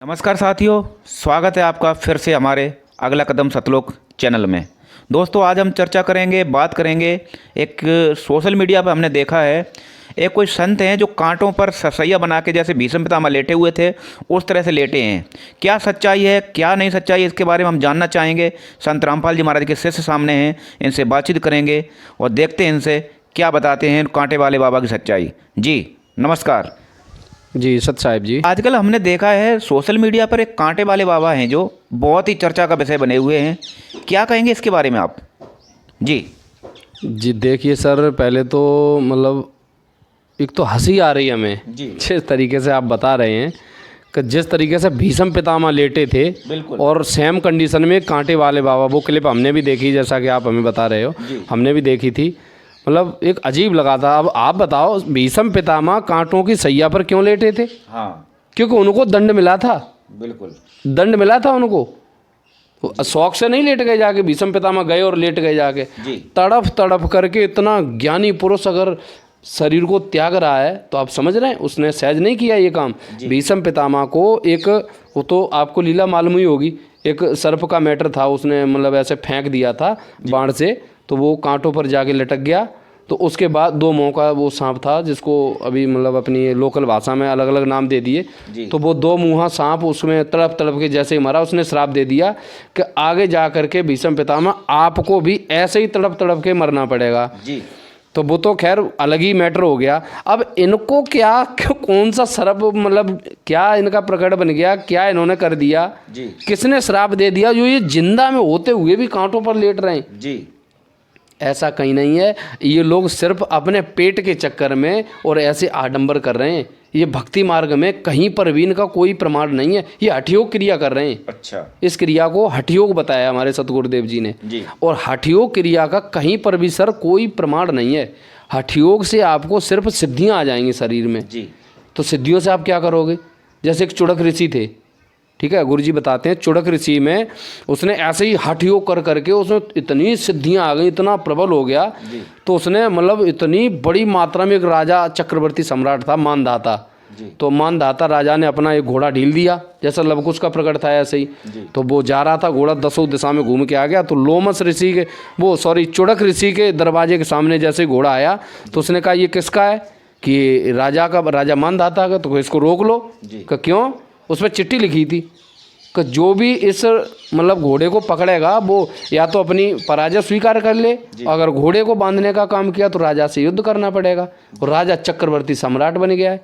नमस्कार साथियों, स्वागत है आपका फिर से हमारे अगला कदम सतलोक चैनल में। दोस्तों, आज हम चर्चा करेंगे, बात करेंगे। एक सोशल मीडिया पर हमने देखा है, एक कोई संत हैं जो कांटों पर सरसैया बना के जैसे भीष्म पितामह लेटे हुए थे उस तरह से लेटे हैं। क्या सच्चाई है, क्या नहीं सच्चाई, इसके बारे में हम जानना चाहेंगे। संत रामपाल जी महाराज के शिष्य सामने हैं, इनसे बातचीत करेंगे और देखते हैं इनसे क्या बताते हैं कांटे वाले बाबा की सच्चाई। जी नमस्कार। जी सत साहिब जी। आजकल हमने देखा है सोशल मीडिया पर एक कांटे वाले बाबा हैं जो बहुत ही चर्चा का विषय बने हुए हैं। क्या कहेंगे इसके बारे में आप? जी देखिए सर, पहले तो मतलब एक तो हंसी आ रही है हमें जी। जिस तरीके से आप बता रहे हैं कि जिस तरीके से भीष्म पितामह लेटे थे, बिल्कुल। और सेम कंडीशन में कांटे वाले बाबा, वो क्लिप हमने भी देखी, जैसा कि आप हमें बता रहे हो, हमने भी देखी थी। मतलब एक अजीब लगा था। अब आप बताओ, भीष्म पितामह कांटों की सैया पर क्यों लेटे थे? हाँ, क्योंकि उनको दंड मिला था। बिल्कुल दंड मिला था उनको। वो शौक से नहीं लेट गए जाके, भीष्म पितामह गए और लेट गए जाके। जी। तड़फ तड़फ करके इतना ज्ञानी पुरुष अगर शरीर को त्याग रहा है तो आप समझ रहे हैं उसने सहज नहीं किया ये काम। भीष्म पितामह को एक, वो तो आपको लीला मालूम ही होगी, एक सर्प का मैटर था, उसने मतलब ऐसे फेंक दिया था बाण से, तो वो कांटों पर जाके लटक गया। तो उसके बाद 2 मुँह का वो सांप था, जिसको अभी मतलब अपनी लोकल भाषा में अलग अलग नाम दे दिए। तो वो 2 मुँहा सांप उसमें तड़प तड़प के जैसे ही मरा, उसने श्राप दे दिया कि आगे जा करके भीष्म पितामह आपको भी ऐसे ही तड़प तड़प के मरना पड़ेगा। जी। तो वो तो खैर अलग ही मैटर हो गया। अब इनको क्या, कौन सा श्राप, मतलब क्या इनका प्रकट बन गया, क्या इन्होंने कर दिया जी। किसने श्राप दे दिया जो ये जिंदा में होते हुए भी कांटों पर लेट रहे हैं? जी। ऐसा कहीं नहीं है। ये लोग सिर्फ अपने पेट के चक्कर में और ऐसे आडंबर कर रहे हैं। ये भक्ति मार्ग में कहीं पर भी इनका कोई प्रमाण नहीं है। ये हठयोग क्रिया कर रहे हैं। अच्छा। इस क्रिया को हठयोग बताया हमारे सतगुरुदेव जी ने। जी। और हठयोग क्रिया का कहीं पर भी सर कोई प्रमाण नहीं है। हठयोग से आपको सिर्फ सिद्धियां आ जाएंगी शरीर में। जी। तो सिद्धियों से आप क्या करोगे? जैसे एक चुड़क ऋषि थे, ठीक है, गुरुजी बताते हैं, चुड़क ऋषि में उसने ऐसे ही हठ योग कर करके उसमें इतनी सिद्धियां आ गई, इतना प्रबल हो गया। तो उसने मतलब इतनी बड़ी मात्रा में, एक राजा चक्रवर्ती सम्राट था मानधाता, तो मानधाता राजा ने अपना एक घोड़ा ढील दिया, जैसा लवकुश का प्रकट था ऐसे ही। तो वो जा रहा था, घोड़ा 10 दिशा में घूम के आ गया। तो लोमस ऋषि के, वो सॉरी चुड़क ऋषि के दरवाजे के सामने जैसे घोड़ा आया तो उसने कहा ये किसका है? कि राजा का, राजा मानधाता का। तो इसको रोक लो। क्यों? उसमें चिट्ठी लिखी थी कि जो भी इस मतलब घोड़े को पकड़ेगा वो या तो अपनी पराजय स्वीकार कर ले, अगर घोड़े को बांधने का काम किया तो राजा से युद्ध करना पड़ेगा। और राजा चक्रवर्ती सम्राट बन गया है।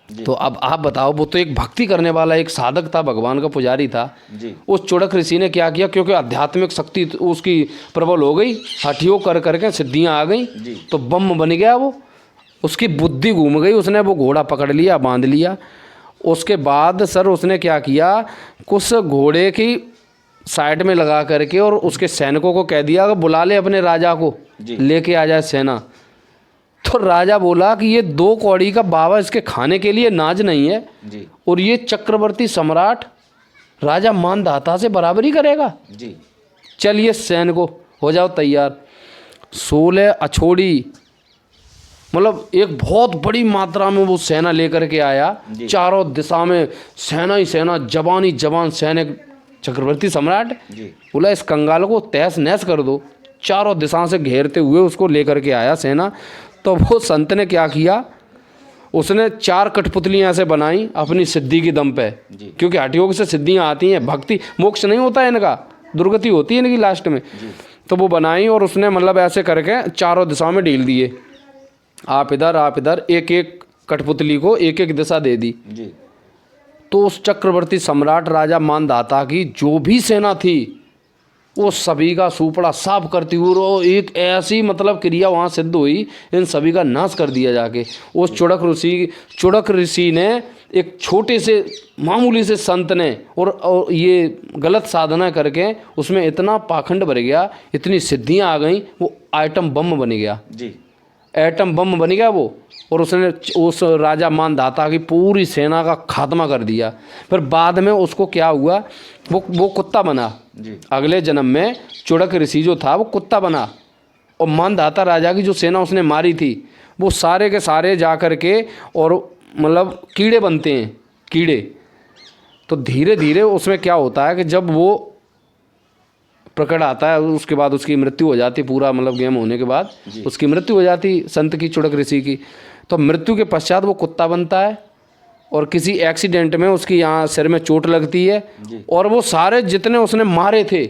तो अब आप बताओ, वो तो एक भक्ति करने वाला एक साधक था, भगवान का पुजारी था। उस चुड़क ऋषि ने क्या किया? क्योंकि आध्यात्मिक शक्ति उसकी प्रबल हो गई, हठयोग कर करके सिद्धियां आ गई, तो बम बन गया वो। उसकी बुद्धि घूम गई, उसने वो घोड़ा पकड़ लिया, बांध लिया। उसके बाद सर उसने क्या किया, कुछ घोड़े की साइड में लगा करके और उसके सैनिकों को कह दिया कि बुला ले अपने राजा को, लेके आ जाए सेना। तो राजा बोला कि ये 2 कौड़ी का बाबा इसके खाने के लिए नाज नहीं है, और ये चक्रवर्ती सम्राट राजा मानधाता से बराबरी करेगा। चलिए सैनिकों हो जाओ तैयार। 16 अछोड़ी, मतलब एक बहुत बड़ी मात्रा में वो सेना लेकर के आया। चारों दिशा में सेना ही सेना, जवान ही जवान सैनिक। चक्रवर्ती सम्राट बोला इस कंगाल को तहस नहस कर दो। चारों दिशा से घेरते हुए उसको लेकर के आया सेना। तो वो संत ने क्या किया, उसने 4 कठपुतलियां ऐसे बनाई अपनी सिद्धि की दम पे, क्योंकि हठयोग से सिद्धियां आती हैं, भक्ति मोक्ष नहीं होता है इनका, दुर्गति होती है इनकी लास्ट में। तो वो बनाई और उसने मतलब ऐसे करके चारों दिशाओं में ढील दिए, आप इधर आप इधर, एक एक कठपुतली को एक एक दिशा दे दी। तो उस चक्रवर्ती सम्राट राजा मानधाता की जो भी सेना थी वो सभी का सुपड़ा साफ करती हुई एक ऐसी मतलब क्रिया वहाँ सिद्ध हुई, इन सभी का नाश कर दिया जाके। उस चुड़क ऋषि ने एक छोटे से मामूली से संत ने और ये गलत साधना करके उसमें इतना पाखंड भर गया, इतनी सिद्धियाँ आ गई, वो आइटम बम बन गया। एटम बम बन गया वो, और उसने उस राजा मानधाता की पूरी सेना का खात्मा कर दिया। फिर बाद में उसको क्या हुआ, वो कुत्ता बना। अगले जन्म में चुड़क ऋषि जो था वो कुत्ता बना, और मानधाता राजा की जो सेना उसने मारी थी वो सारे के सारे जा कर के और मतलब कीड़े बनते हैं, कीड़े। तो धीरे धीरे उसमें क्या होता है कि जब वो प्रकट आता है उसके बाद उसकी मृत्यु हो जाती, पूरा मतलब गेम होने के बाद उसकी मृत्यु हो जाती संत की, चुड़क ऋषि की। तो मृत्यु के पश्चात वो कुत्ता बनता है और किसी एक्सीडेंट में उसकी यहाँ सिर में चोट लगती है और वो सारे जितने उसने मारे थे,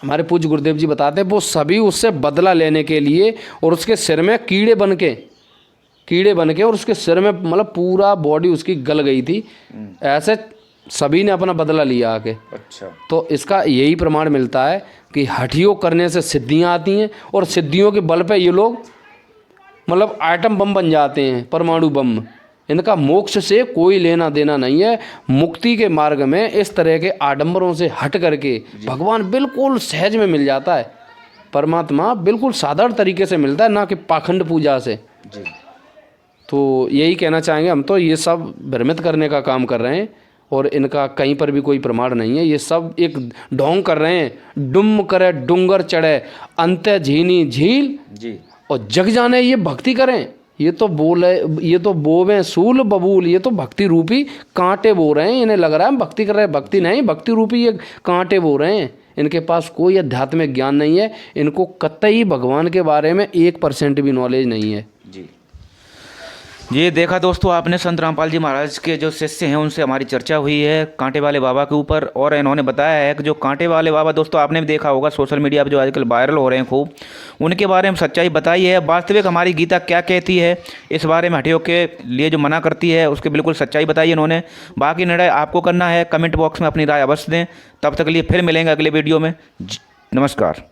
हमारे पूज्य गुरुदेव जी बताते हैं, वो सभी उससे बदला लेने के लिए और उसके सिर में कीड़े बन के और उसके सिर में मतलब पूरा बॉडी उसकी गल गई थी, ऐसे सभी ने अपना बदला लिया आके। अच्छा। तो इसका यही प्रमाण मिलता है कि हठयोग करने से सिद्धियां आती हैं और सिद्धियों के बल पे ये लोग मतलब आइटम बम बन जाते हैं, परमाणु बम। इनका मोक्ष से कोई लेना देना नहीं है। मुक्ति के मार्ग में इस तरह के आडंबरों से हट करके भगवान बिल्कुल सहज में मिल जाता है, परमात्मा बिल्कुल साधारण तरीके से मिलता है, ना कि पाखंड पूजा से जी। तो यही कहना चाहेंगे हम, तो ये सब भ्रमित करने का काम कर रहे हैं और इनका कहीं पर भी कोई प्रमाण नहीं है। ये सब एक ढोंग कर रहे हैं, डुम करे डुंगर चढ़े अंत्य झीनी झील जी, और जग जाने ये भक्ति करें। ये तो बोवे सूल बबूल, ये तो भक्ति रूपी कांटे बो रहे हैं। इन्हें लग रहा है हम भक्ति कर रहे हैं, भक्ति नहीं, भक्ति रूपी ये कांटे बो रहे हैं। इनके पास कोई आध्यात्मिक ज्ञान नहीं है, इनको कतई भगवान के बारे में 1% भी नॉलेज नहीं है जी। ये देखा दोस्तों आपने, संत रामपाल जी महाराज के जो शिष्य हैं उनसे हमारी चर्चा हुई है कांटे वाले बाबा के ऊपर, और इन्होंने बताया है कि जो कांटे वाले बाबा दोस्तों आपने भी देखा होगा सोशल मीडिया पर जो आजकल वायरल हो रहे हैं खूब, उनके बारे में सच्चाई बताई है। वास्तविक हमारी गीता क्या कहती है इस बारे में, हठयोग के लिए जो मना करती है उसकी बिल्कुल सच्चाई बताई इन्होंने। बाकी निर्णय आपको करना है, कमेंट बॉक्स में अपनी राय अवश्य दें। तब तक के लिए फिर मिलेंगे अगले वीडियो में। नमस्कार।